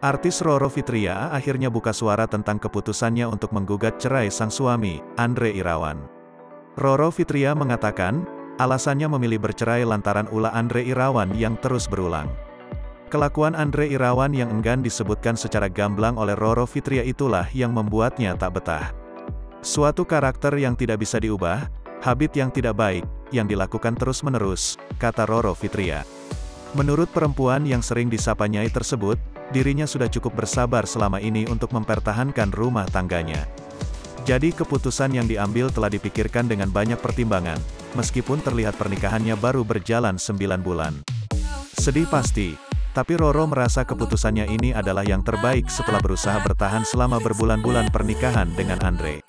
Artis Roro Fitria akhirnya buka suara tentang keputusannya untuk menggugat cerai sang suami, Andre Irawan. Roro Fitria mengatakan, alasannya memilih bercerai lantaran ulah Andre Irawan yang terus berulang. Kelakuan Andre Irawan yang enggan disebutkan secara gamblang oleh Roro Fitria itulah yang membuatnya tak betah. Suatu karakter yang tidak bisa diubah, habit yang tidak baik, yang dilakukan terus-menerus, kata Roro Fitria. Menurut perempuan yang sering disapa Nyai tersebut, dirinya sudah cukup bersabar selama ini untuk mempertahankan rumah tangganya. Jadi keputusan yang diambil telah dipikirkan dengan banyak pertimbangan, meskipun terlihat pernikahannya baru berjalan 9 bulan. Sedih pasti, tapi Roro merasa keputusannya ini adalah yang terbaik setelah berusaha bertahan selama berbulan-bulan pernikahan dengan Andre.